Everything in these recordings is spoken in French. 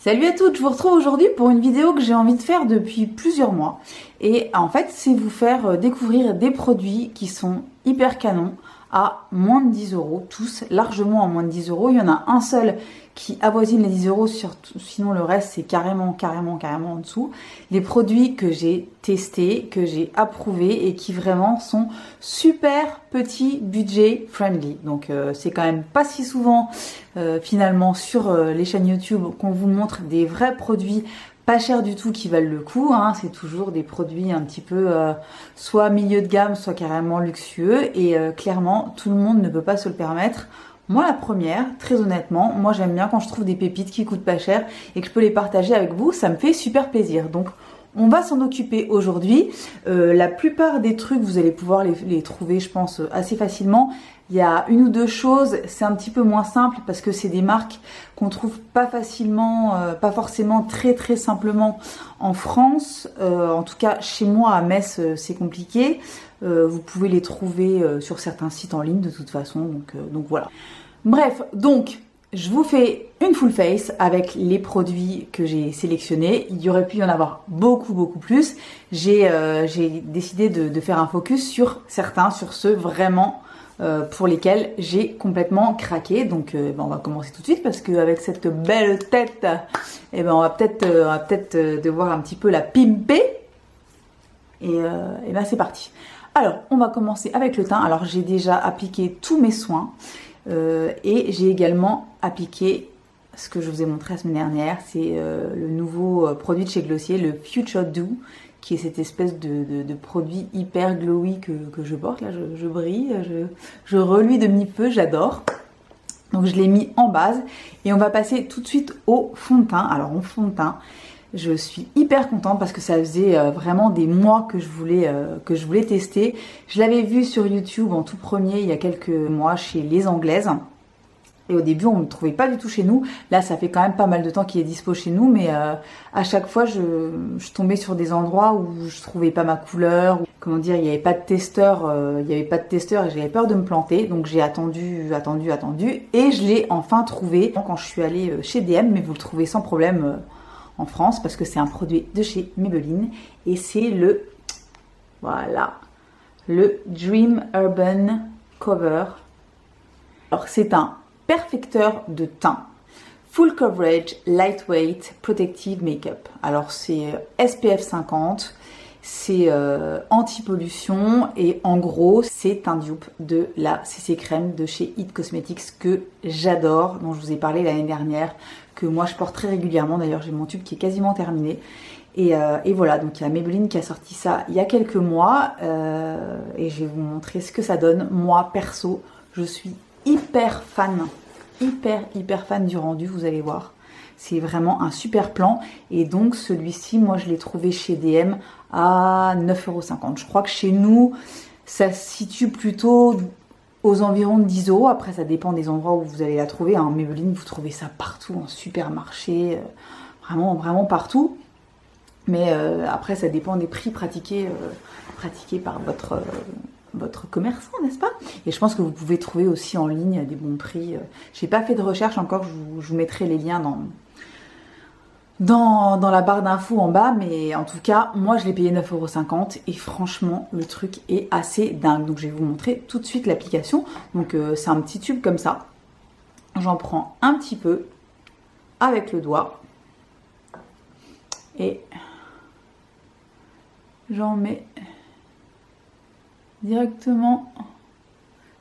Salut à toutes, je vous retrouve aujourd'hui pour une vidéo que j'ai envie de faire depuis plusieurs mois. Et en fait, c'est vous faire découvrir des produits qui sont hyper canons à moins de 10 euros, tous largement à moins de 10 euros. Il y en a un seul qui avoisine les 10 euros, sinon le reste c'est carrément en dessous. Les produits que j'ai testés, que j'ai approuvés et qui vraiment sont super petits budget friendly. Donc c'est quand même pas si souvent finalement sur les chaînes YouTube qu'on vous montre des vrais produits pas cher du tout qui valent le coup, hein. C'est toujours des produits un petit peu soit milieu de gamme, soit carrément luxueux et clairement tout le monde ne peut pas se le permettre. Moi la première, très honnêtement, moi j'aime bien quand je trouve des pépites qui coûtent pas cher et que je peux les partager avec vous, ça me fait super plaisir. Donc on va s'en occuper aujourd'hui. La plupart des trucs, vous allez pouvoir les trouver, je pense, assez facilement. Il y a une ou deux choses, c'est un petit peu moins simple parce que c'est des marques qu'on trouve pas facilement, pas forcément très simplement en France. En tout cas, chez moi à Metz, c'est compliqué. Vous pouvez les trouver sur certains sites en ligne de toute façon. Donc voilà. Bref, donc je vous fais une full face avec les produits que j'ai sélectionnés. Il y aurait pu y en avoir beaucoup plus. J'ai décidé de faire un focus sur certains, sur ceux vraiment pour lesquels j'ai complètement craqué. Donc on va commencer tout de suite parce qu'avec cette belle tête, on va peut-être devoir un petit peu la pimper. Et c'est parti. Alors, on va commencer avec le teint. Alors, j'ai déjà appliqué tous mes soins. Et j'ai également appliqué ce que je vous ai montré la semaine dernière, c'est le nouveau produit de chez Glossier, le Future Dew, qui est cette espèce de produit hyper glowy que je porte. Là, je brille, je reluis de mi-feu, j'adore. Donc je l'ai mis en base et on va passer tout de suite au fond de teint. Alors en fond de teint, je suis hyper contente parce que ça faisait vraiment des mois que je voulais tester. Je l'avais vu sur YouTube en tout premier il y a quelques mois chez Les Anglaises. Et au début, on ne le trouvait pas du tout chez nous. Là, ça fait quand même pas mal de temps qu'il est dispo chez nous, mais à chaque fois, je tombais sur des endroits où je trouvais pas ma couleur. Comment dire, il n'y avait pas de testeur, et j'avais peur de me planter. Donc j'ai attendu, et je l'ai enfin trouvé quand je suis allée chez DM, mais vous le trouvez sans problème en France parce que c'est un produit de chez Maybelline et c'est le Dream Urban Cover. Alors c'est un perfecteur de teint, full coverage, lightweight, protective makeup. Alors c'est SPF 50, c'est anti-pollution et en gros c'est un dupe de la CC Crème de chez It Cosmetics que j'adore, dont je vous ai parlé l'année dernière, que moi je porte très régulièrement. D'ailleurs j'ai mon tube qui est quasiment terminé. Et voilà, donc il y a Maybelline qui a sorti ça il y a quelques mois et je vais vous montrer ce que ça donne. Moi perso, je suis hyper fan du rendu, vous allez voir. C'est vraiment un super plan. Et donc celui-ci, moi je l'ai trouvé chez DM à 9,50 €. Je crois que chez nous, ça se situe plutôt aux environs de 10 €. Après, ça dépend des endroits où vous allez la trouver. Hein. Maybelline, vous trouvez ça partout, en supermarché, vraiment partout. Mais après, ça dépend des prix pratiqués par votre commerçant, n'est-ce pas? Et je pense que vous pouvez trouver aussi en ligne à des bons prix. J'ai pas fait de recherche encore, je vous mettrai les liens dans la barre d'infos en bas, mais en tout cas, moi je l'ai payé 9,50 € et franchement, le truc est assez dingue. Donc je vais vous montrer tout de suite l'application. Donc c'est un petit tube comme ça. J'en prends un petit peu avec le doigt et j'en mets directement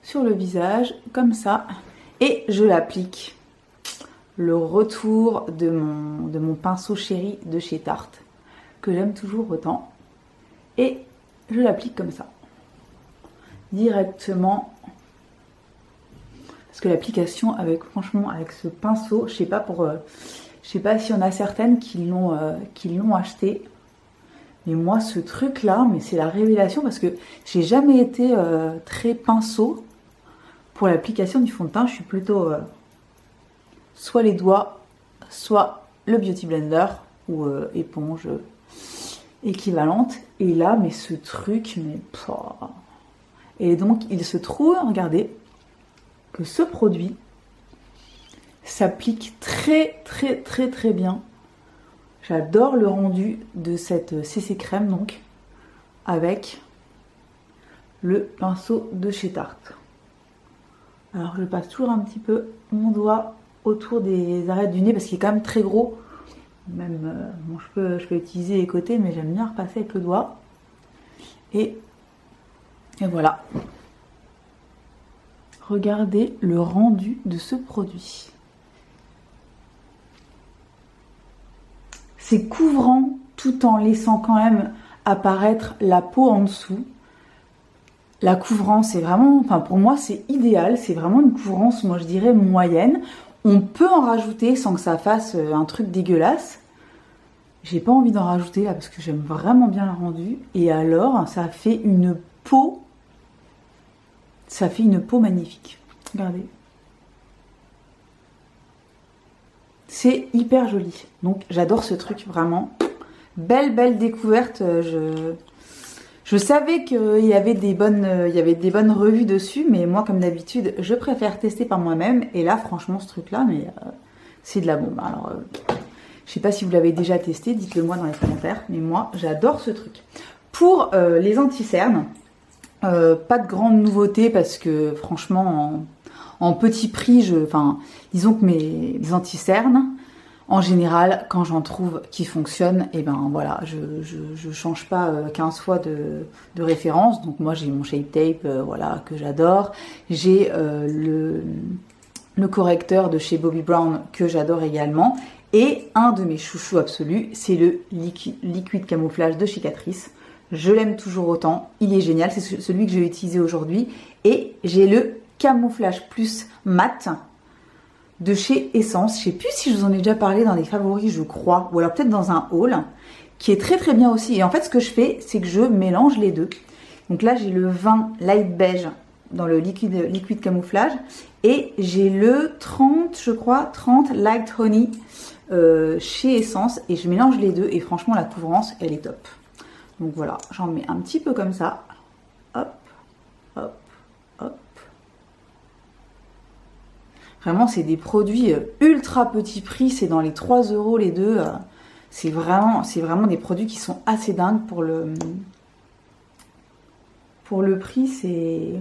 sur le visage comme ça et je l'applique. Le retour de mon pinceau chéri de chez Tarte que j'aime toujours autant et je l'applique comme ça directement parce que l'application franchement avec ce pinceau, je sais pas s'il y en a certaines qui l'ont acheté. Mais moi, ce truc-là, mais c'est la révélation parce que j'ai jamais été très pinceau pour l'application du fond de teint. Je suis plutôt soit les doigts, soit le Beauty Blender ou éponge équivalente. Et là, mais ce truc, mais... Et donc, il se trouve, regardez, que ce produit s'applique très bien J'adore le rendu de cette CC crème donc avec le pinceau de chez Tarte. Alors je passe toujours un petit peu mon doigt autour des arêtes du nez parce qu'il est quand même très gros. Même bon, je peux utiliser les côtés, mais j'aime bien repasser avec le doigt. Et voilà. Regardez le rendu de ce produit. C'est couvrant tout en laissant quand même apparaître la peau en dessous. La couvrance, c'est vraiment, enfin pour moi c'est idéal, c'est vraiment une couvrance, moi je dirais moyenne. On peut en rajouter sans que ça fasse un truc dégueulasse. J'ai pas envie d'en rajouter là parce que j'aime vraiment bien le rendu. Et alors, ça fait une peau magnifique. Regardez. C'est hyper joli. Donc j'adore ce truc vraiment. Belle découverte. Je savais qu'il y avait des bonnes revues dessus, mais moi comme d'habitude, je préfère tester par moi-même. Et là, franchement, ce truc-là, mais c'est de la bombe. Alors, je sais pas si vous l'avez déjà testé, dites-le moi dans les commentaires. Mais moi, j'adore ce truc. Pour les anti-cernes, pas de grande nouveauté parce que franchement, en petit prix, disons que mes anti-cernes, en général, quand j'en trouve qui fonctionnent, et ben voilà, je change pas 15 fois de référence. Donc moi j'ai mon Shape Tape, voilà, que j'adore. J'ai le correcteur de chez Bobbi Brown que j'adore également. Et un de mes chouchous absolus, c'est le liquide camouflage de chez Catrice. Je l'aime toujours autant, il est génial, c'est celui que j'ai utilisé aujourd'hui. Et j'ai le camouflage plus mat de chez Essence. Je sais plus si je vous en ai déjà parlé dans les favoris, je crois, ou alors peut-être dans un haul, qui est très bien aussi. Et en fait, ce que je fais, c'est que je mélange les deux. Donc là, j'ai le 20 light beige dans le liquide camouflage, et j'ai le 30, je crois, 30 light honey chez Essence, et je mélange les deux, et franchement, la couvrance, elle est top. Donc voilà, j'en mets un petit peu comme ça. Hop, hop, hop. Vraiment, c'est des produits ultra petit prix. C'est dans les 3 € les deux. C'est vraiment des produits qui sont assez dingues pour le prix. C'est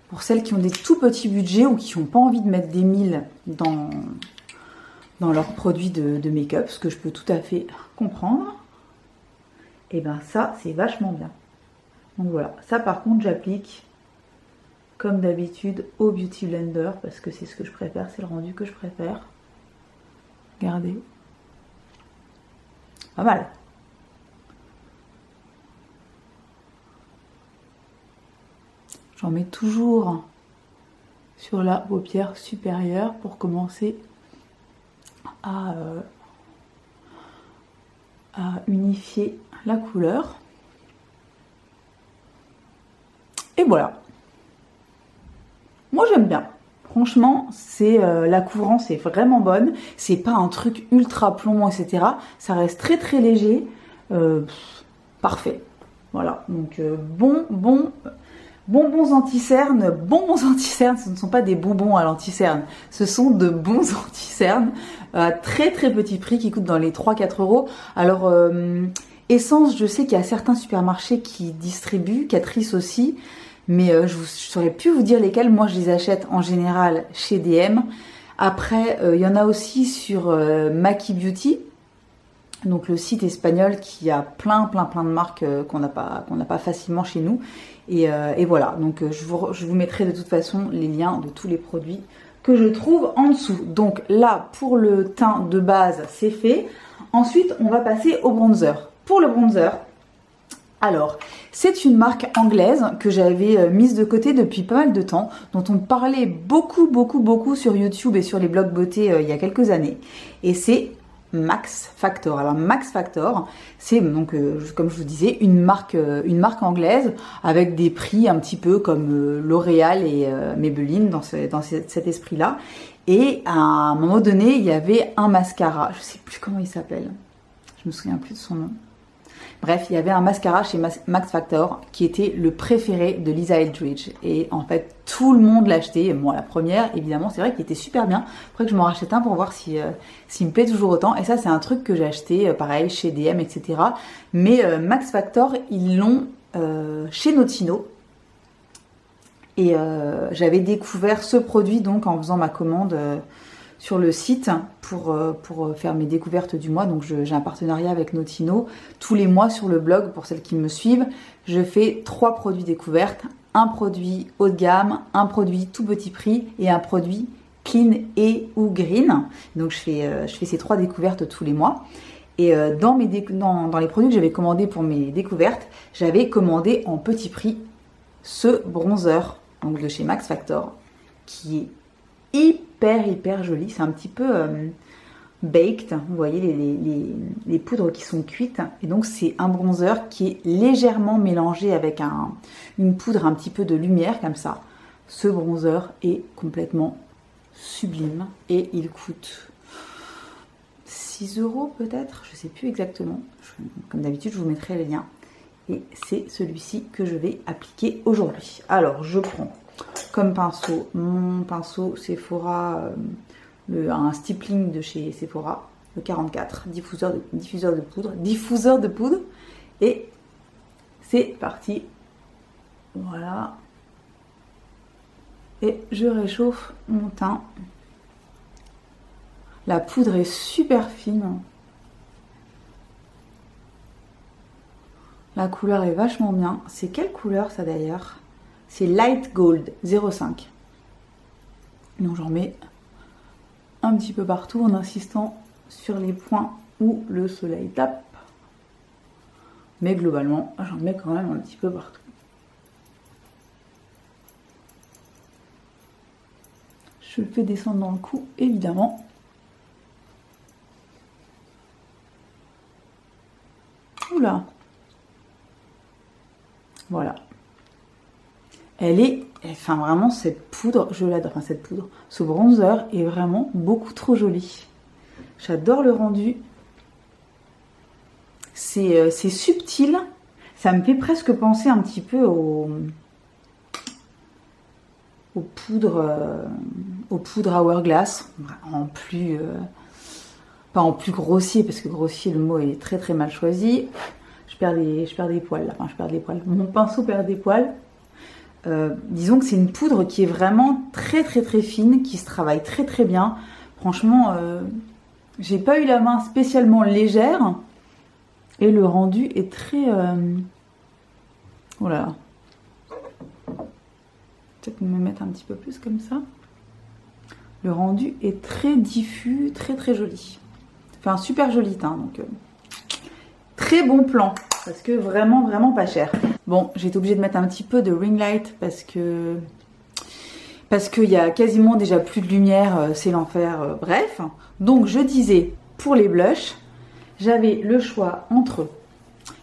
pour celles qui ont des tout petits budgets ou qui n'ont pas envie de mettre des 1000 dans leurs produits de make-up, ce que je peux tout à fait comprendre. Et ben ça, c'est vachement bien. Donc voilà, ça par contre, j'applique comme d'habitude au Beauty Blender parce que c'est ce que je préfère, c'est le rendu que je préfère. Regardez. Pas mal. J'en mets toujours sur la paupière supérieure pour commencer à unifier la couleur. Et voilà. Moi j'aime bien. Franchement, c'est la couvrance est vraiment bonne. C'est pas un truc ultra plombant, etc. Ça reste très léger. Parfait. Voilà. Donc bonbons anti-cernes. Bonbons anti-cernes, ce ne sont pas des bonbons à l'anti-cerne. Ce sont de bons anti-cernes à très petit prix qui coûtent dans les 3-4 €. Alors Essence, je sais qu'il y a certains supermarchés qui distribuent, Catrice aussi. Mais je ne saurais plus vous dire lesquels. Moi, je les achète en général chez DM. Après, il y en a aussi sur Maki Beauty. Donc, le site espagnol qui a plein de marques qu'on n'a pas facilement chez nous. Et voilà. Donc, je vous mettrai de toute façon les liens de tous les produits que je trouve en dessous. Donc, là, pour le teint de base, c'est fait. Ensuite, on va passer au bronzer. Pour le bronzer, alors, c'est une marque anglaise que j'avais mise de côté depuis pas mal de temps, dont on parlait beaucoup sur YouTube et sur les blogs beauté il y a quelques années. Et c'est Max Factor. Alors Max Factor, c'est donc comme je vous disais une marque anglaise avec des prix un petit peu comme L'Oréal et Maybelline dans cet esprit-là. Et à un moment donné, il y avait un mascara, je sais plus comment il s'appelle, je me souviens plus de son nom. Bref, il y avait un mascara chez Max Factor qui était le préféré de Lisa Eldridge. Et en fait, tout le monde l'achetait. Et moi, la première, évidemment, c'est vrai qu'il était super bien. Après que je m'en rachète un pour voir s'il me plaît toujours autant. Et ça, c'est un truc que j'ai acheté, pareil, chez DM, etc. Mais Max Factor, ils l'ont chez Notino. Et j'avais découvert ce produit donc en faisant ma commande sur le site pour faire mes découvertes du mois. Donc j'ai un partenariat avec Notino. Tous les mois sur le blog, pour celles qui me suivent, je fais 3 produits découvertes. Un produit haut de gamme, un produit tout petit prix et un produit clean et ou green. Donc je fais ces 3 découvertes tous les mois. Et dans les produits que j'avais commandés pour mes découvertes, j'avais commandé en petit prix ce bronzer donc de chez Max Factor qui est hyper joli. C'est un petit peu baked, vous voyez les poudres qui sont cuites. Et donc c'est un bronzer qui est légèrement mélangé avec une poudre un petit peu de lumière comme ça. Ce bronzer est complètement sublime et il coûte 6 € peut-être, je sais plus exactement. Comme d'habitude, je vous mettrai les liens. Et c'est celui-ci que je vais appliquer aujourd'hui. Alors, je prends comme pinceau mon pinceau Sephora, un stippling de chez Sephora, le 44, diffuseur de poudre. Et c'est parti. Voilà. Et je réchauffe mon teint. La poudre est super fine. La couleur est vachement bien. C'est quelle couleur ça d'ailleurs? C'est Light Gold 05. Donc j'en mets un petit peu partout en insistant sur les points où le soleil tape. Mais globalement, j'en mets quand même un petit peu partout. Je le fais descendre dans le cou, évidemment. Oula! Voilà. Elle est, enfin vraiment cette poudre, je l'adore, enfin cette poudre, ce bronzer est vraiment beaucoup trop joli. J'adore le rendu. C'est subtil, ça me fait presque penser un petit peu aux poudres Hourglass, pas en plus grossier, parce que grossier, le mot est très mal choisi. Je perds des poils là. Enfin, je perds des poils. Mon pinceau perd des poils. Disons que c'est une poudre qui est vraiment très fine, qui se travaille très bien. Franchement, j'ai pas eu la main spécialement légère. Et le rendu est très... Voilà. Peut-être me mettre un petit peu plus comme ça. Le rendu est très diffus, très joli. Enfin, super joli teint, donc... Très bon plan, parce que vraiment pas cher. Bon, j'ai été obligée de mettre un petit peu de ring light parce qu'il y a quasiment déjà plus de lumière, c'est l'enfer, bref. Donc je disais, pour les blushs, j'avais le choix entre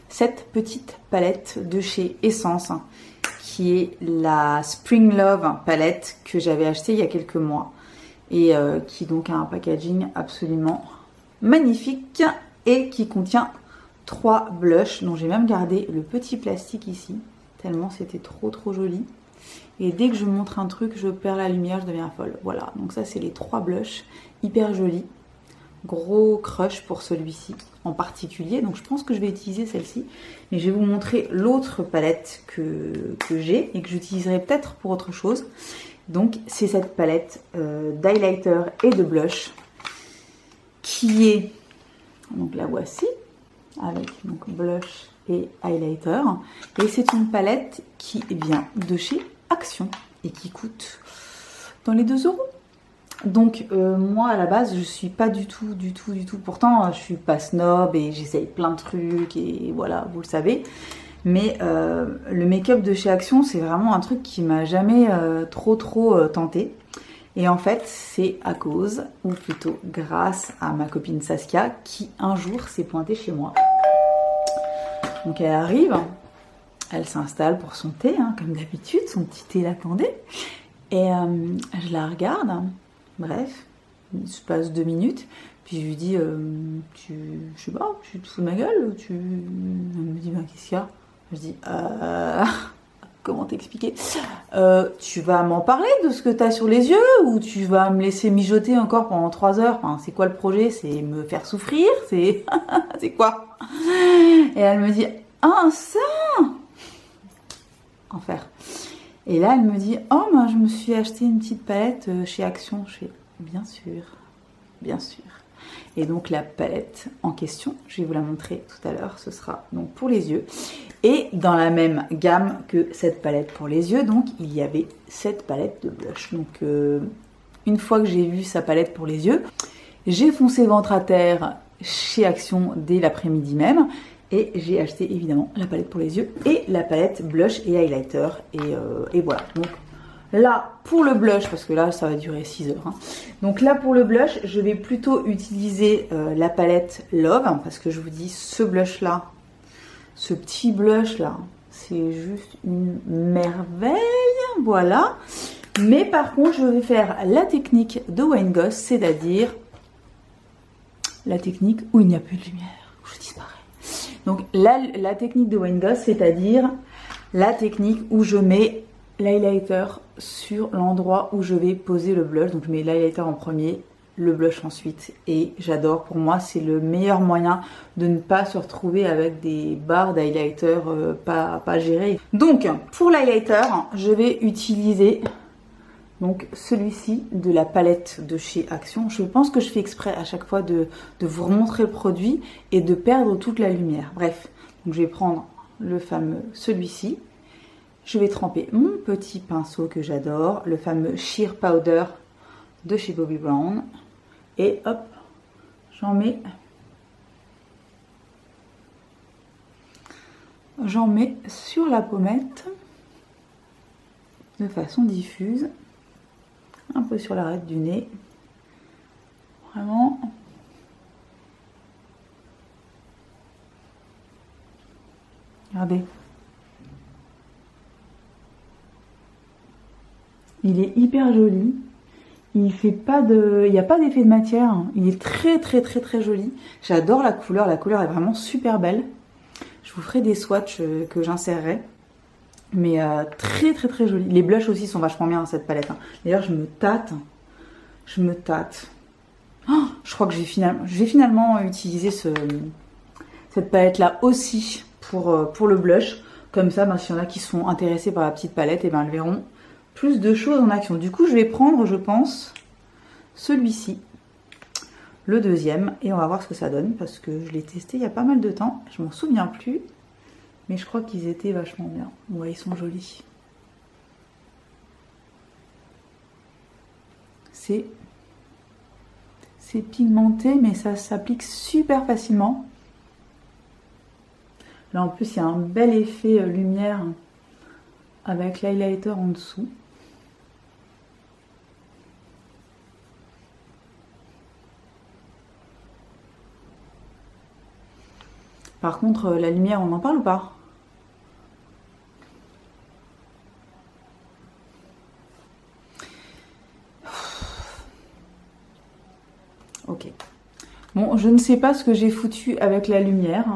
cette petite palette de chez Essence, qui est la Spring Love palette que j'avais achetée il y a quelques mois et qui donc a un packaging absolument magnifique et qui contient 3 blushs dont j'ai même gardé le petit plastique ici tellement c'était trop joli. Et dès que je montre un truc, je perds la lumière, je deviens folle. Voilà, donc ça c'est les 3 blushs hyper jolis. Gros crush pour celui-ci en particulier, donc je pense que je vais utiliser celle-ci. Mais je vais vous montrer l'autre palette que j'ai et que j'utiliserai peut-être pour autre chose. Donc c'est cette palette d'highlighter et de blush qui est, donc la voici, avec donc blush et highlighter. Et c'est une palette qui vient de chez Action et qui coûte dans les 2 €. Donc moi à la base je suis pas du tout, pourtant je suis pas snob et j'essaye plein de trucs et voilà, vous le savez. Mais le make-up de chez Action c'est vraiment un truc qui m'a jamais trop tenté. Et en fait c'est à cause, ou plutôt grâce à ma copine Saskia qui un jour s'est pointée chez moi. Donc elle arrive, elle s'installe pour son thé, hein, comme d'habitude, son petit thé l'attendait. Et je la regarde, bref, Il se passe 2 minutes. Puis je lui dis, je sais pas, tu te fous de ma gueule Elle me dit, bah, qu'est-ce qu'il y a Je dis, comment t'expliquer Tu vas m'en parler de ce que t'as sur les yeux ou tu vas me laisser mijoter encore pendant 3 heures enfin, c'est quoi le projet C'est me faire souffrir C'est c'est quoi Et elle me dit, ah ça Enfer. Et là elle me dit, oh moi je me suis acheté une petite palette chez Action. Je fais, bien sûr, bien sûr. Et donc la palette en question, je vais vous la montrer tout à l'heure, ce sera donc pour les yeux. Et dans la même gamme que cette palette pour les yeux, donc il y avait cette palette de blush. Donc une fois que j'ai vu sa palette pour les yeux, j'ai foncé ventre à terre chez Action dès l'après-midi même. Et j'ai acheté évidemment la palette pour les yeux et la palette blush et highlighter. Et voilà, donc là, pour le blush, parce que là, ça va durer 6 heures. Hein. Donc là, pour le blush, je vais plutôt utiliser la palette Love. Hein, parce que je vous dis, ce blush-là, ce petit blush-là, c'est juste une merveille. Voilà. Mais par contre, je vais faire la technique de Wayne Goss, c'est-à-dire la technique où il n'y a plus de lumière, où je disparais. Donc la technique de Wayne Goss, c'est-à-dire la technique où je mets l'highlighter sur l'endroit où je vais poser le blush. Donc je mets l'highlighter en premier, le blush ensuite. Et j'adore, pour moi c'est le meilleur moyen de ne pas se retrouver avec des barres d'highlighter pas gérées. Donc pour l'highlighter, je vais utiliser donc celui-ci de la palette de chez Action. Je pense que je fais exprès à chaque fois de vous remontrer le produit et de perdre toute la lumière. Bref, donc je vais prendre le fameux celui-ci. Je vais tremper mon petit pinceau que j'adore, le fameux Sheer Powder de chez Bobbi Brown. Et hop, j'en mets sur la pommette de façon diffuse. Un peu sur l'arête du nez. Vraiment. Regardez. Il est hyper joli. Il fait pas de, il n'y a pas d'effet de matière. Il est très très très très joli. J'adore la couleur. La couleur est vraiment super belle. Je vous ferai des swatchs que j'insérerai. Mais très très très joli. Les blushs aussi sont vachement bien dans cette palette. Hein. D'ailleurs, je me tâte. Oh, je crois que je vais finalement utiliser cette palette là aussi pour le blush. Comme ça, ben, s'il y en a qui sont intéressés par la petite palette, et ben, elles verront plus de choses en action. Du coup, je vais prendre, je pense, celui-ci, le deuxième, et on va voir ce que ça donne parce que je l'ai testé il y a pas mal de temps. Je m'en souviens plus. Mais je crois qu'ils étaient vachement bien. Ouais, ils sont jolis. C'est pigmenté, mais ça s'applique super facilement. Là, en plus, il y a un bel effet lumière avec l'highlighter en dessous. Par contre, la lumière, on en parle ou pas ? Ok. Bon, je ne sais pas ce que j'ai foutu avec la lumière.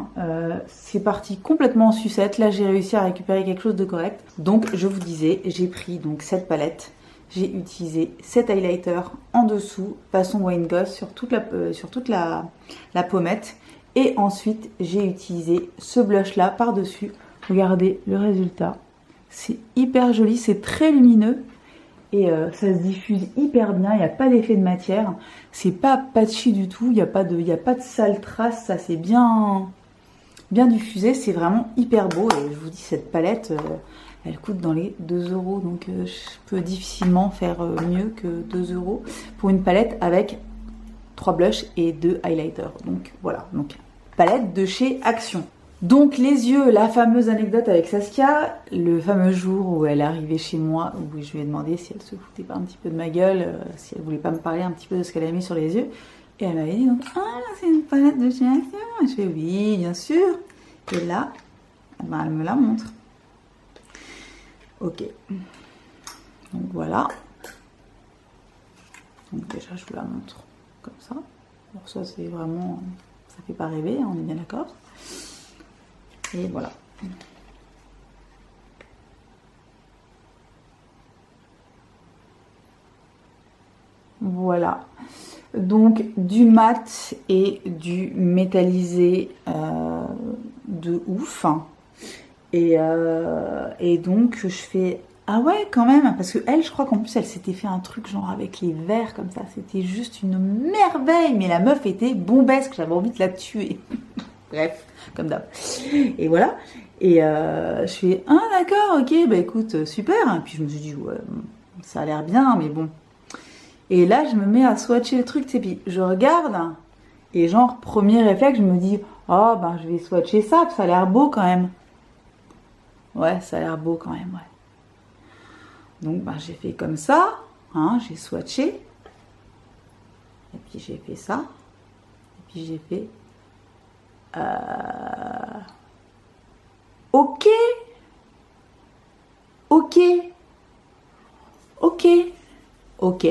C'est parti complètement en sucette. Là, j'ai réussi à récupérer quelque chose de correct. Donc, je vous disais, j'ai pris donc cette palette. J'ai utilisé cet highlighter en dessous, façon Wayne Goss, sur toute la pommette. Et ensuite, j'ai utilisé ce blush-là par-dessus. Regardez le résultat. C'est hyper joli, c'est très lumineux. Et ça se diffuse hyper bien, il n'y a pas d'effet de matière. C'est pas patchy du tout, il n'y a pas de sale trace, ça c'est bien diffusé, c'est vraiment hyper beau. Et je vous dis, cette palette, elle coûte dans les 2 €. Donc je peux difficilement faire mieux que 2 € pour une palette avec 3 blushs et 2 highlighters. Donc voilà, donc palette de chez Action. Donc les yeux, la fameuse anecdote avec Saskia, le fameux jour où elle est arrivée chez moi, où je lui ai demandé si elle se foutait pas un petit peu de ma gueule, si elle voulait pas me parler un petit peu de ce qu'elle avait mis sur les yeux. Et elle m'avait dit donc, ah c'est une palette de chez Action. Et je fais oui, bien sûr. Et là, ben, elle me la montre. Ok. Donc voilà. Donc déjà je vous la montre comme ça. Alors ça c'est vraiment, ça fait pas rêver, hein, on est bien d'accord. Et voilà. Voilà. Donc du mat et du métallisé de ouf. Et donc je fais ah ouais quand même, parce que elle, je crois qu'en plus elle s'était fait un truc genre avec les verres comme ça, c'était juste une merveille, mais la meuf était bombesque, j'avais envie de la tuer. Bref, comme d'hab. Et voilà. Et je fais ah d'accord, ok, bah écoute, super. Et puis je me suis dit ouais, ça a l'air bien, mais bon. Et là je me mets à swatcher le truc, tu sais, puis je regarde, et genre premier réflexe, je me dis oh ben je vais swatcher ça, ça a l'air beau quand même. Ouais, ça a l'air beau quand même, ouais. Donc ben, j'ai fait comme ça, hein, j'ai swatché, et puis j'ai fait ça, et puis j'ai fait ok, ok, ok, ok.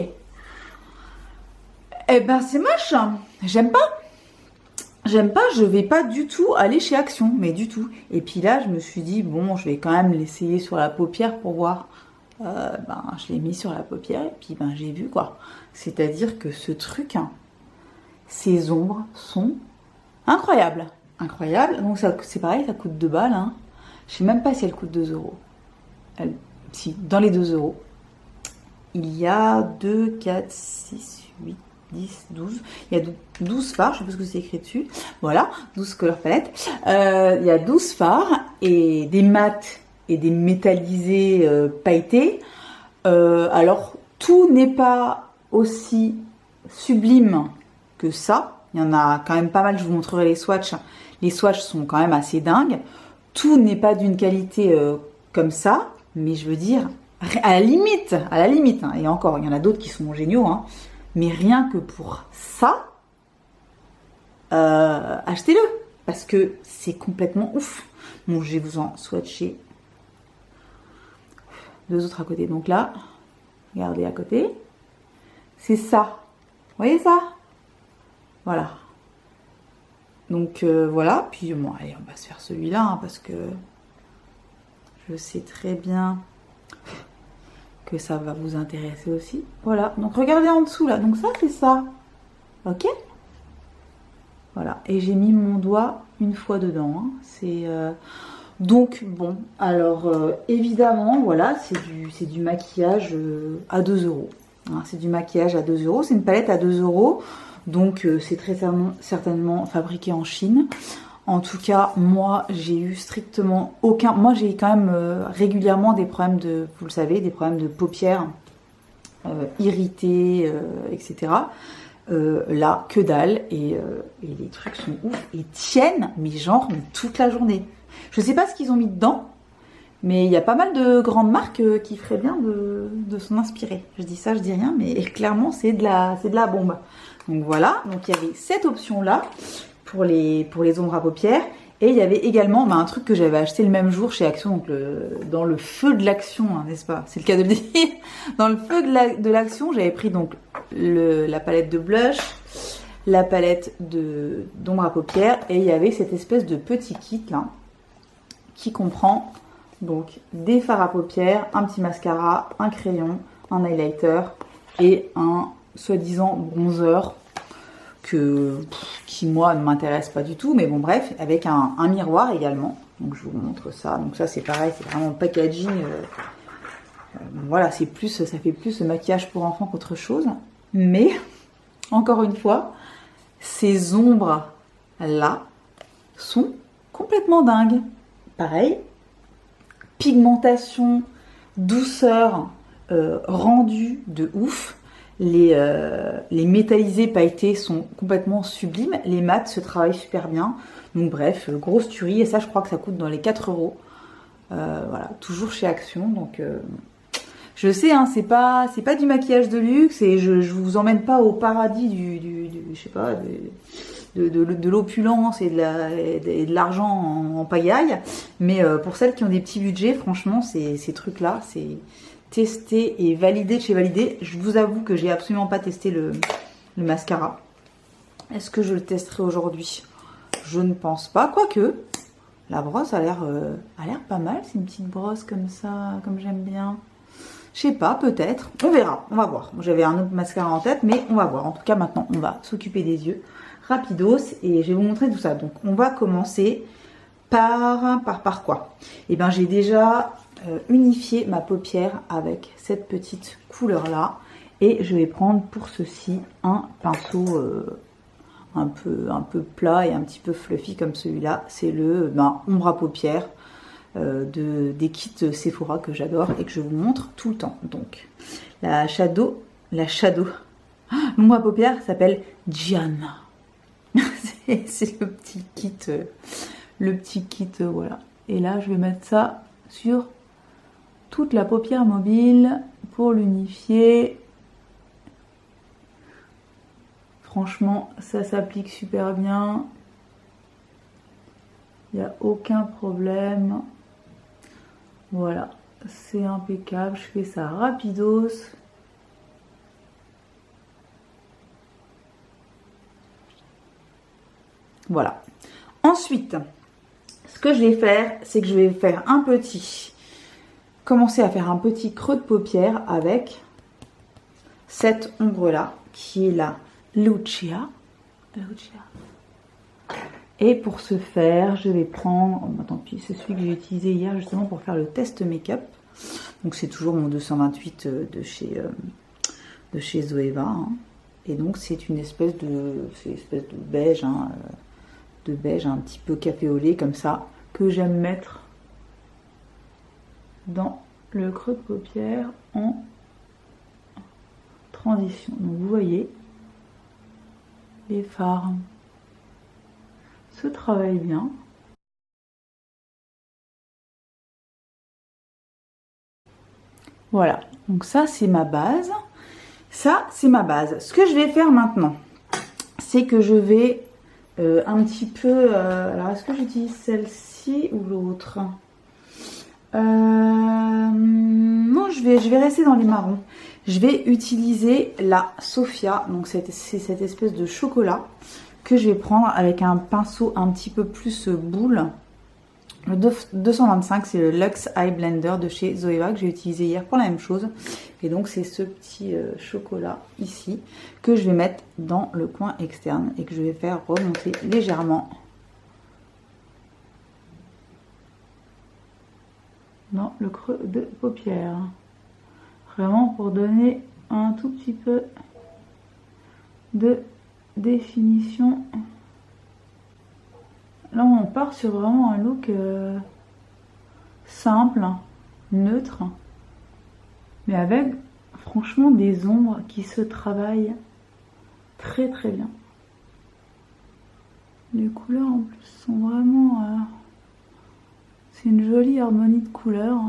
Eh ben c'est moche, j'aime pas. J'aime pas, je vais pas du tout aller chez Action, mais du tout. Et puis là, je me suis dit, bon, je vais quand même l'essayer sur la paupière pour voir. Ben, je l'ai mis sur la paupière et puis ben, j'ai vu quoi. C'est-à-dire que ce truc, hein, ces ombres sont incroyables. Incroyables. Donc c'est pareil, ça coûte 2 balles. Hein. Je sais même pas si elle coûte 2 euros. Si, dans les 2 euros. Il y a 2, 4, 6, 8, 10, 12. Il y a 12 fards, je sais pas ce que c'est écrit dessus. Voilà, 12 couleurs palettes. Il y a 12 fards et des mats et des métallisés pailletés. Alors, tout n'est pas aussi sublime que ça. Il y en a quand même pas mal, je vous montrerai les swatchs. Les swatchs sont quand même assez dingues. Tout n'est pas d'une qualité comme ça, mais je veux dire, à la limite, hein, et encore, il y en a d'autres qui sont géniaux, hein, mais rien que pour ça, achetez-le, parce que c'est complètement ouf. Bon, je vais vous en swatcher 2 autres à côté. Donc là, regardez à côté, c'est ça. Vous voyez ça? Voilà. Donc voilà, puis bon, allez, on va se faire celui-là, hein, parce que je sais très bien que ça va vous intéresser aussi. Voilà, donc regardez en dessous là, donc ça c'est ça, ok? Voilà, et j'ai mis mon doigt une fois dedans, hein. C'est donc bon, alors évidemment, voilà, c'est du maquillage à 2 euros. Hein, c'est du maquillage à 2 euros, c'est une palette à 2 euros, donc c'est très certainement fabriqué en Chine. En tout cas, moi, j'ai eu strictement aucun... Moi, j'ai quand même régulièrement des problèmes de... Vous le savez, des problèmes de paupières irritées, etc. Là, que dalle. Et les trucs sont ouf. Et tiennent, mais genre, mais toute la journée. Je sais pas ce qu'ils ont mis dedans, mais il y a pas mal de grandes marques qui feraient bien de s'en inspirer. Je dis ça, je dis rien, mais clairement, c'est de la bombe. Donc voilà. Donc il y avait cette option-là pour les ombres à paupières. Et il y avait également un truc que j'avais acheté le même jour chez Action, donc dans le feu de l'action, hein, n'est-ce pas? C'est le cas de le dire. Dans le feu de l'action, j'avais pris donc la palette de blush, la palette d'ombre à paupières, et il y avait cette espèce de petit kit là, qui comprend donc des fards à paupières, un petit mascara, un crayon, un highlighter et un soi-disant bronzer qui moi ne m'intéresse pas du tout, mais bon bref, avec un miroir également. Donc je vous montre ça. Donc ça c'est pareil, c'est vraiment packaging. Voilà, ça fait plus maquillage pour enfants qu'autre chose. Mais encore une fois, ces ombres là sont complètement dingues. Pareil, pigmentation, douceur, rendu de ouf. Les métallisés pailletés sont complètement sublimes. Les mats se travaillent super bien. Donc bref, grosse tuerie. Et ça, je crois que ça coûte dans les 4 euros. Voilà, toujours chez Action. Donc je sais, hein, c'est pas du maquillage de luxe. Et je vous emmène pas au paradis je sais pas, de l'opulence et de l'argent en pagaille. Mais pour celles qui ont des petits budgets, franchement, ces trucs-là, testé et validé de chez Validé. Je vous avoue que j'ai absolument pas testé le mascara. Est-ce que je le testerai aujourd'hui? Je ne pense pas, quoique la brosse a l'air pas mal. C'est une petite brosse comme ça, comme j'aime bien. Je sais pas, peut-être. On verra, on va voir. J'avais un autre mascara en tête, mais on va voir. En tout cas, maintenant, on va s'occuper des yeux rapidos et je vais vous montrer tout ça. Donc, on va commencer par quoi? Eh bien, j'ai déjà unifié ma paupière avec cette petite couleur-là. Et je vais prendre pour ceci un pinceau un peu plat et un petit peu fluffy comme celui-là. C'est le ombre à paupières des kits Sephora que j'adore et que je vous montre tout le temps. Donc, l'ombre à paupières s'appelle Gianna. c'est le petit kit, voilà. Et là, je vais mettre ça sur toute la paupière mobile pour l'unifier. Franchement, ça s'applique super bien. Il n'y a aucun problème. Voilà, c'est impeccable. Je fais ça rapidos. Voilà. Ensuite, ce que je vais faire, c'est que je vais faire commencer à faire un petit creux de paupière avec cette ombre-là, qui est la Lucia. Et pour ce faire, je vais prendre, tant pis, c'est celui que j'ai utilisé hier justement pour faire le test make-up. Donc c'est toujours mon 228 de chez Zoeva. Hein. Et donc c'est une espèce de beige, hein, de beige un petit peu café au lait comme ça, que j'aime mettre dans le creux de paupière en transition. Donc vous voyez, les fards se travaillent bien. Voilà, donc ça c'est ma base. Ce que je vais faire maintenant, c'est que je vais un petit peu... alors est-ce que j'utilise celle-ci ou l'autre? Non, je vais rester dans les marrons. Je vais utiliser la Sophia, donc c'est cette espèce de chocolat que je vais prendre avec un pinceau un petit peu plus boule. Le 225, c'est le Luxe Eye Blender de chez Zoeva que j'ai utilisé hier pour la même chose. Et donc c'est ce petit chocolat ici que je vais mettre dans le coin externe et que je vais faire remonter légèrement dans le creux de paupière. Vraiment pour donner un tout petit peu de définition. Là on part sur vraiment un look simple, neutre, mais avec franchement des ombres qui se travaillent très très bien. Les couleurs en plus sont vraiment... c'est une jolie harmonie de couleurs.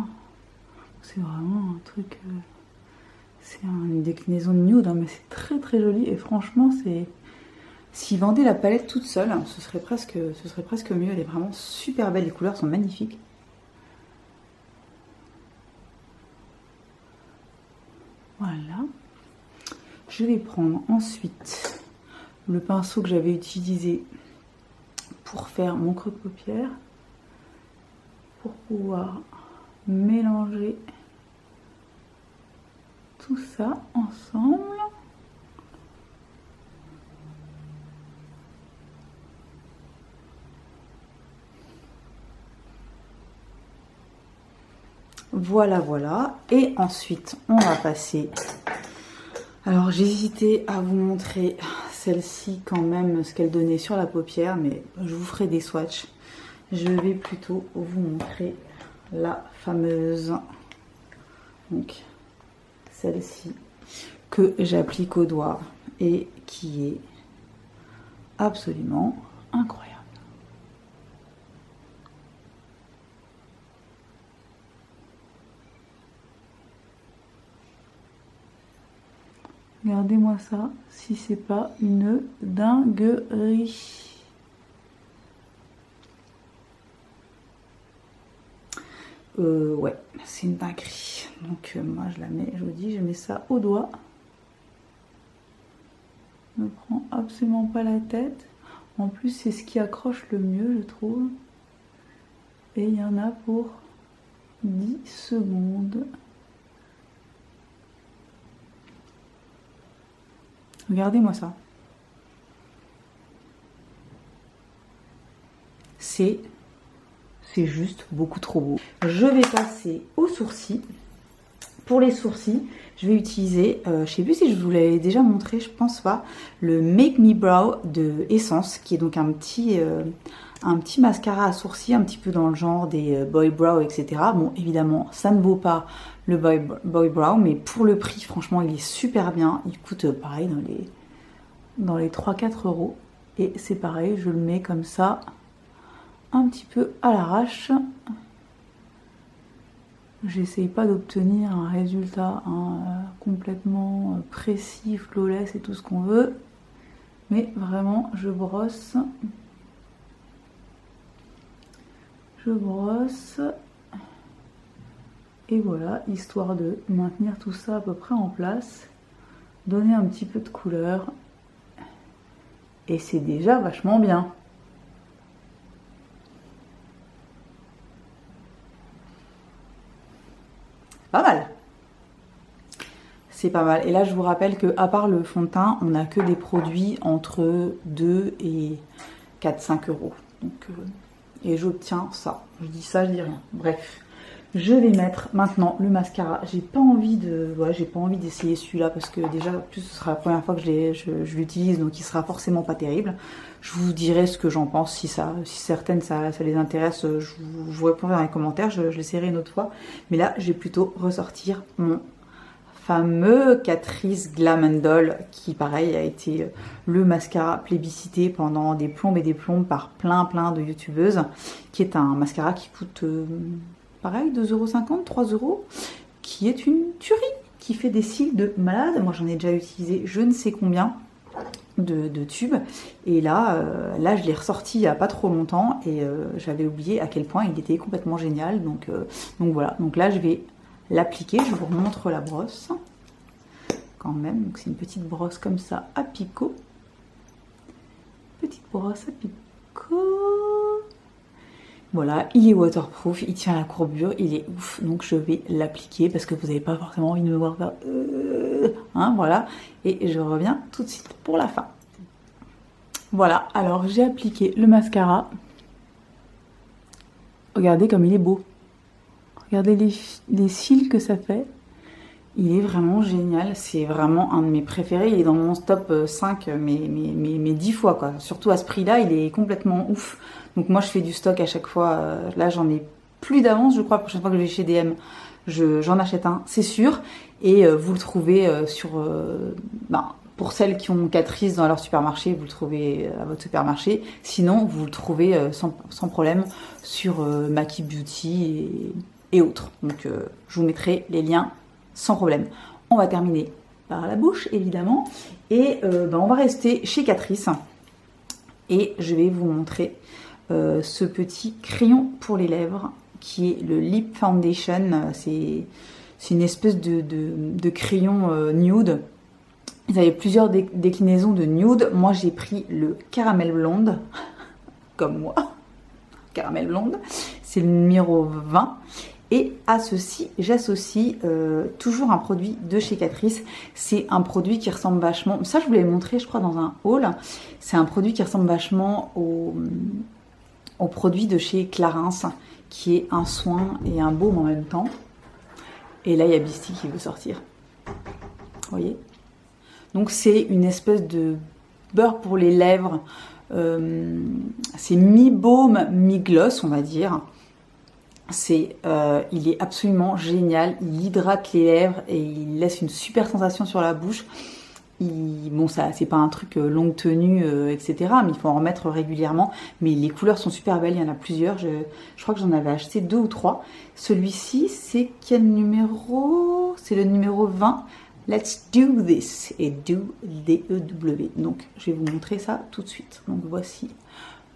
C'est vraiment un truc... c'est une déclinaison de nude, hein, mais c'est très très joli. Et franchement, c'est... S'ils vendaient la palette toute seule, ce serait presque mieux. Elle est vraiment super belle. Les couleurs sont magnifiques. Voilà. Je vais prendre ensuite le pinceau que j'avais utilisé pour faire mon creux de paupière, pour pouvoir mélanger tout ça ensemble. Voilà, voilà. Et ensuite, on va passer... Alors, j'hésitais à vous montrer celle-ci quand même, ce qu'elle donnait sur la paupière, mais je vous ferai des swatchs. Je vais plutôt vous montrer la fameuse, donc celle-ci, que j'applique au doigt et qui est absolument incroyable. Regardez-moi ça, si c'est pas une dinguerie. Ouais, c'est une dinguerie. Donc moi je la mets, je vous dis, je mets ça au doigt. Je ne prends absolument pas la tête. En plus c'est ce qui accroche le mieux je trouve. Et il y en a pour 10 secondes. Regardez-moi ça. C'est juste beaucoup trop beau. Je vais passer aux sourcils. Pour les sourcils, je vais utiliser, je sais plus si je vous l'avais déjà montré, je pense pas, le Make Me Brow de Essence, qui est donc un petit mascara à sourcils, un petit peu dans le genre des Boy Brow, etc. Bon, évidemment, ça ne vaut pas le Boy Brow, mais pour le prix, franchement, il est super bien. Il coûte pareil dans les 3-4 euros. Et c'est pareil, je le mets comme ça, un petit peu à l'arrache. J'essaye pas d'obtenir un résultat complètement précis, flawless et tout ce qu'on veut. Mais vraiment, je brosse. Je brosse. Et voilà, histoire de maintenir tout ça à peu près en place. Donner un petit peu de couleur. Et c'est déjà vachement bien. Pas mal. C'est pas mal. Et là, je vous rappelle que à part le fond de teint, on n'a que des produits entre 2 et 4-5 euros. Donc, et j'obtiens ça. Je dis ça, je dis rien. Bref. Je vais mettre maintenant le mascara. J'ai pas envie d'essayer celui-là parce que déjà, en plus, ce sera la première fois que je l'utilise, donc il sera forcément pas terrible. Je vous dirai ce que j'en pense. Si certaines ça les intéresse, je vous répondrai dans les commentaires. Je l'essaierai une autre fois. Mais là, je vais plutôt ressortir mon fameux Catrice Glam Doll qui, pareil, a été le mascara plébiscité pendant des plombes et des plombes par plein de youtubeuses, qui est un mascara qui coûte pareil 2,50 €, 3 €, qui est une tuerie, qui fait des cils de malade. Moi j'en ai déjà utilisé je ne sais combien de tubes, et là je l'ai ressorti il n'y a pas trop longtemps, et j'avais oublié à quel point il était complètement génial. Donc voilà, donc là je vais l'appliquer, je vous remontre la brosse quand même. Donc c'est une petite brosse comme ça à picot, petite brosse à picot. Voilà, il est waterproof, il tient la courbure, il est ouf, donc je vais l'appliquer parce que vous n'avez pas forcément envie de me voir faire hein, voilà, et je reviens tout de suite pour la fin. Voilà, alors j'ai appliqué le mascara. Regardez comme il est beau. Regardez les cils que ça fait. Il est vraiment génial, c'est vraiment un de mes préférés. Il est dans mon top 5, mais 10 fois quoi. Surtout à ce prix-là, il est complètement ouf. Donc moi je fais du stock à chaque fois. Là j'en ai plus d'avance, je crois. La prochaine fois que je vais chez DM, j'en achète un, c'est sûr. Et vous le trouvez pour celles qui ont Catrice dans leur supermarché, vous le trouvez à votre supermarché. Sinon, vous le trouvez sans problème sur Maki Beauty et autres. Donc je vous mettrai les liens sans problème. On va terminer par la bouche évidemment, et on va rester chez Catrice, et je vais vous montrer ce petit crayon pour les lèvres qui est le Lip Foundation. C'est une espèce de crayon nude. Ils avaient plusieurs déclinaisons de nude. Moi j'ai pris le caramel blonde comme moi, caramel blonde, c'est le numéro 20. Et à ceci, j'associe toujours un produit de chez Catrice. C'est un produit qui ressemble vachement... Ça, je vous l'avais montré, je crois, dans un haul. C'est un produit qui ressemble vachement au produit de chez Clarins, qui est un soin et un baume en même temps. Et là, il y a Beastie qui veut sortir. Vous voyez? Donc, c'est une espèce de beurre pour les lèvres. C'est mi-baume, mi-gloss, on va dire. Il est absolument génial, il hydrate les lèvres et il laisse une super sensation sur la bouche. Bon, ça, c'est pas un truc longue tenue, etc. Mais il faut en remettre régulièrement. Mais les couleurs sont super belles, il y en a plusieurs. Je crois que j'en avais acheté 2 ou 3. Celui-ci, c'est quel numéro? C'est le numéro 20. Let's do this. Et do D-E-W. Donc, je vais vous montrer ça tout de suite. Donc, voici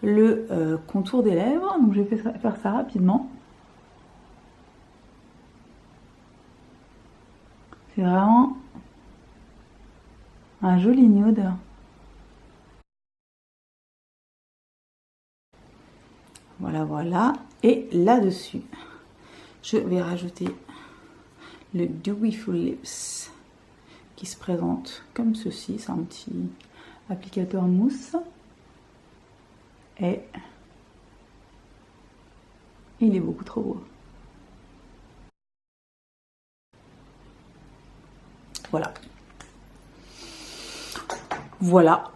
le contour des lèvres. Donc, je vais faire ça rapidement. C'est vraiment un joli nude. Voilà, voilà. Et là-dessus, je vais rajouter le Deweyful Lips qui se présente comme ceci. C'est un petit applicateur mousse. Et il est beaucoup trop beau. Voilà. Voilà.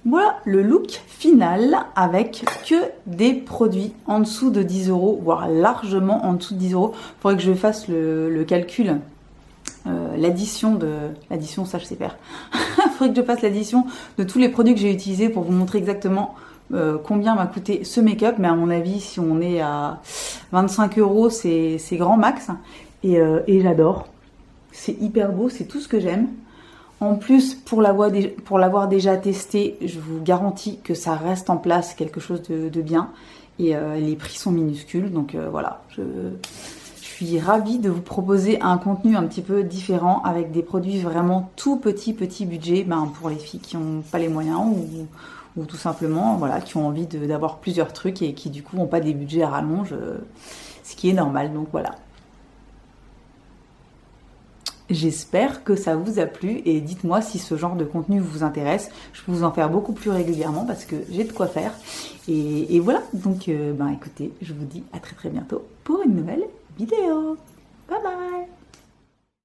Voilà le look final avec que des produits en dessous de 10 €, voire largement en dessous de 10 €. Il faudrait que je fasse le calcul, l'addition, ça je sais faire. Il faudrait que je fasse l'addition de tous les produits que j'ai utilisés pour vous montrer exactement combien m'a coûté ce make-up. Mais à mon avis, si on est à 25 €, c'est grand max. Et j'adore. C'est hyper beau, c'est tout ce que j'aime. En plus, pour l'avoir déjà testé, je vous garantis que ça reste en place quelque chose de bien. Et les prix sont minuscules. Donc voilà, je suis ravie de vous proposer un contenu un petit peu différent avec des produits vraiment tout petit budget, pour les filles qui n'ont pas les moyens ou tout simplement voilà, qui ont envie d'avoir plusieurs trucs et qui du coup n'ont pas des budgets à rallonge, ce qui est normal. Donc voilà. J'espère que ça vous a plu et dites-moi si ce genre de contenu vous intéresse. Je peux vous en faire beaucoup plus régulièrement parce que j'ai de quoi faire. Et voilà, donc écoutez, je vous dis à très bientôt pour une nouvelle vidéo. Bye bye.